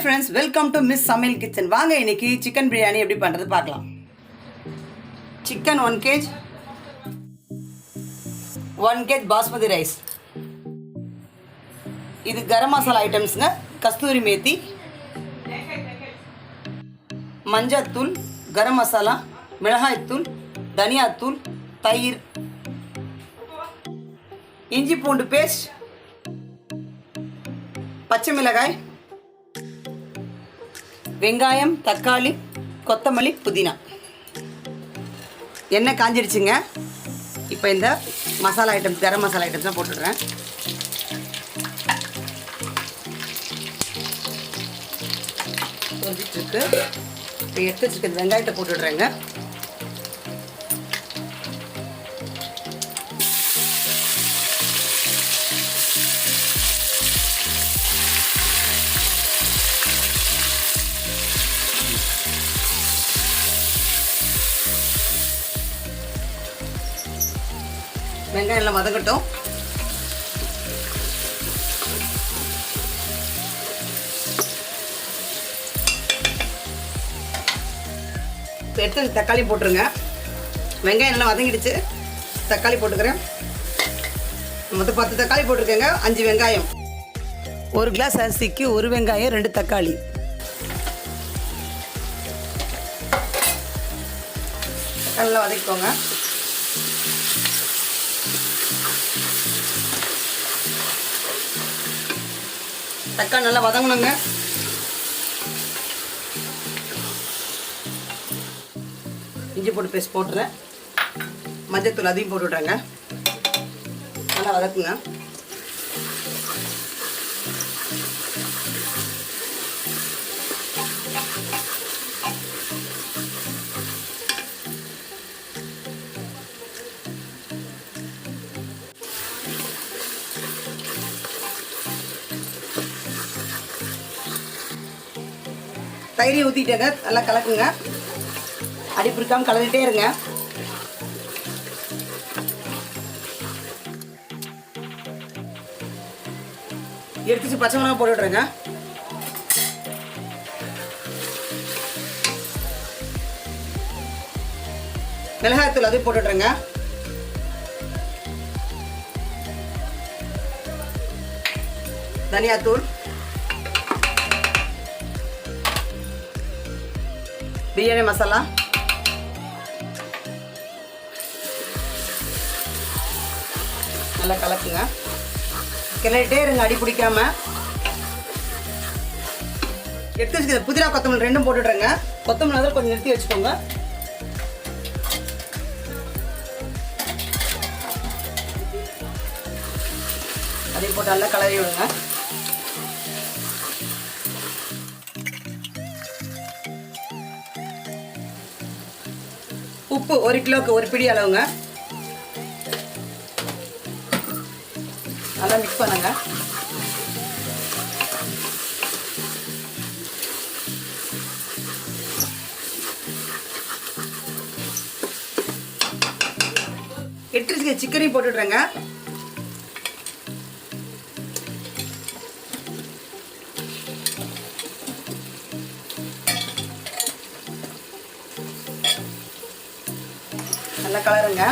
friends, welcome to Miss Samayal Kitchen. வாங்க இன்னைக்கு chicken biryani எப்படி பண்றது பார்க்கலாம். Chicken 1 kg, 1 kg basmati rice. இது garam masala items-ங்க, கஸ்தூரி மேத்தி, மஞ்சள் தூள், garam masala, மிளகாய் தூள், தனியா தூள், தயிர், இஞ்சி பூண்டு பேஸ்ட், பச்சை மிளகாய், வெங்காயம், தக்காளி, கொத்தமல்லி, புதினா. எண்ணெய் காஞ்சிடுச்சுங்க. இப்போ இந்த மசாலா ஐட்டம்ஸ், கரம் மசாலா ஐட்டம்ஸ்லாம் போட்டுடுறேன். கொஞ்சிட்டுருக்கு. இப்போ எடுத்து வச்சுருக்க வெங்காயத்தை போட்டுடுறேங்க. வெங்காயம் எல்லாம் வதங்கட்டும். இப்போ எடுத்து தக்காளி போட்டுருங்க. வெங்காயம் நல்லா வதங்கிடுச்சு. தக்காளி போட்டுக்கிறேன். மொத்தம் 10 தக்காளி போட்டிருக்கேங்க. 5 வெங்காயம். 1 கிளாஸ் அரிசிக்கு 1 வெங்காயம் 2 தக்காளி. நல்லா வதக்கிக்கோங்க. தக்காளி நல்லா வதங்கணுங்க. இஞ்சி போட்டு பேஸ்ட் போட்டுறேன். மஞ்சள் தூள் அதையும் போட்டு விட்றேங்க. நல்லா வதக்குங்க. தயிரை ஊற்றிட்டேங்க. நல்லா கலக்குங்க. அடி பிடிக்காமல் கலந்துகிட்டே இருங்க. எடுத்துச்சு பச்சை மிளகாய் போட்டு விட்றேங்க. மிளகாய்த்தூள் அதையும் போட்டு விட்றேங்க. தனியாத்தூள், பிரியாணி மசாலா, நல்லா கலக்குங்க. கிளறிட்டே இருங்க அடி பிடிக்காம. எடுத்து வச்சுக்க புதினா கொத்தமல்லி 2 போட்டுடுறேங்க. கொத்தமல்லி அதில் கொஞ்சம் நிறுத்தி வச்சுக்கோங்க. அதையும் போட்டு நல்லா கலரி விடுங்க. உப்பு 1 கிலோவுக்கு 1 பிடி அளவுங்க. நல்லா மிக்ஸ் பண்ணுங்க. எடுத்து சிக்கனையும் போட்டுடுறேங்க. நல்லா கலருங்க.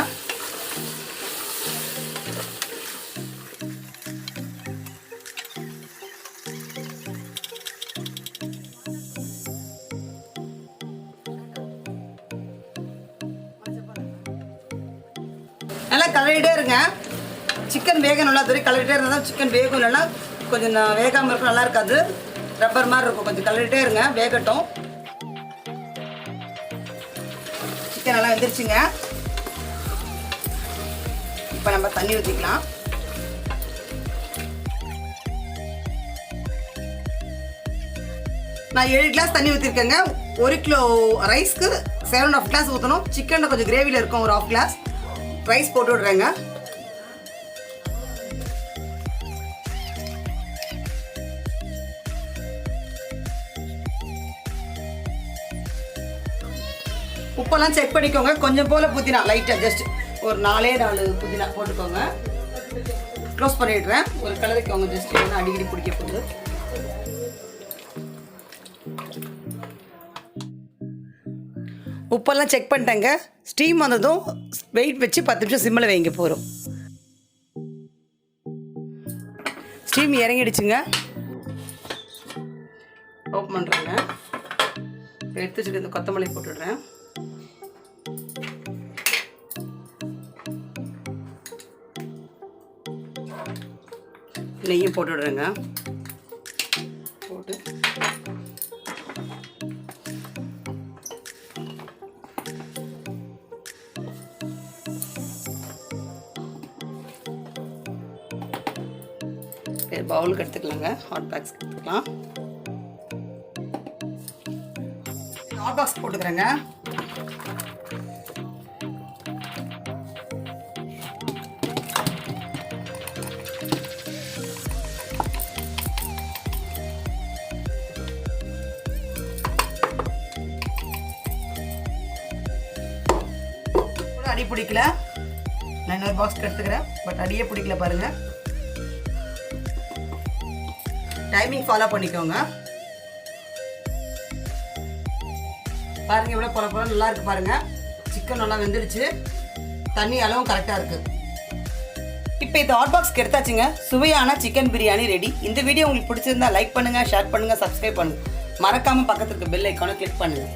நல்லா கலரிட்டே இருங்க. சிக்கன் வேக நல்லா தெரியும். கலரிட்டே இருந்தால் தான் சிக்கன் வேகும். இல்லைன்னா கொஞ்சம் வேகாமல் இருக்கும், நல்லா இருக்காது. ரப்பர் மாதிரி இருக்கும். கொஞ்சம் கலரிட்டே இருங்க, வேகட்டும். சிக்கன் நல்லா வெந்துருச்சுங்க. இப்போ நம்ம தண்ணி ஊற்றிக்கலாம். நான் 7 கிளாஸ் தண்ணி ஊற்றிருக்கேங்க. 1 கிலோ ரைஸ்க்கு 7.5 கிளாஸ் ஊற்றணும். சிக்கனில் கொஞ்சம் கிரேவியில் இருக்கும். ஒரு 1/2 கிளாஸ் ரைஸ் போட்டு விட்றேங்க. உப்பெல்லாம் செக் பண்ணிக்கோங்க. கொஞ்சம் போல் புதினா லைட்டாக ஜஸ்ட் ஒரு 4 புதினா போட்டுக்கோங்க. க்ளோஸ் பண்ணிடுறேன். ஒரு கலரிக்கோங்க ஜஸ்ட், ஏன்னா அடிக்கடி பிடிக்க போகுது. உப்பெல்லாம் செக் பண்ணிட்டேங்க. ஸ்டீம் வந்ததும் வெயிட் வச்சு 10 நிமிஷம் சிம்மில் வைங்க போகிறோம். ஸ்டீம் இறங்கிடுச்சுங்க. ஓப்பன் பண்ணுறேங்க. எடுத்து வச்சுட்டு இந்த கொத்தமல்லி போட்டுடுறேன். நெய்யும் போட்டுடுறேங்க. போட்டு பவுலுக்கு எடுத்துக்கலாங்க. ஹாட் பாக்ஸ் எடுத்துக்கலாம். ஹாட் பாக்ஸ் போட்டுக்கிறேங்க. அடி பிடிக்கல. நான் இன்னொரு பாக்ஸ்க்கு எடுத்துக்கிறேன். பட் அடியே பிடிக்கல பாருங்க. டைமிங் ஃபாலோ பண்ணிக்கோங்க. பாருங்க எவ்வளோ பொல பொல நல்லா இருக்கு பாருங்க. சிக்கன் நல்லா வெந்துடுச்சு. தண்ணி அளவும் கரெக்டாக இருக்கு. இப்போ இந்த ஹாட் பாக்ஸ்க்கு எடுத்தாச்சுங்க. சுவையான சிக்கன் பிரியாணி ரெடி. இந்த வீடியோ உங்களுக்கு பிடிச்சிருந்தா லைக் பண்ணுங்க, ஷேர் பண்ணுங்க, சப்ஸ்கிரைப் பண்ணுங்க. மறக்காம பக்கத்துக்கு பெல் ஐக்கானை கிளிக் பண்ணுங்க.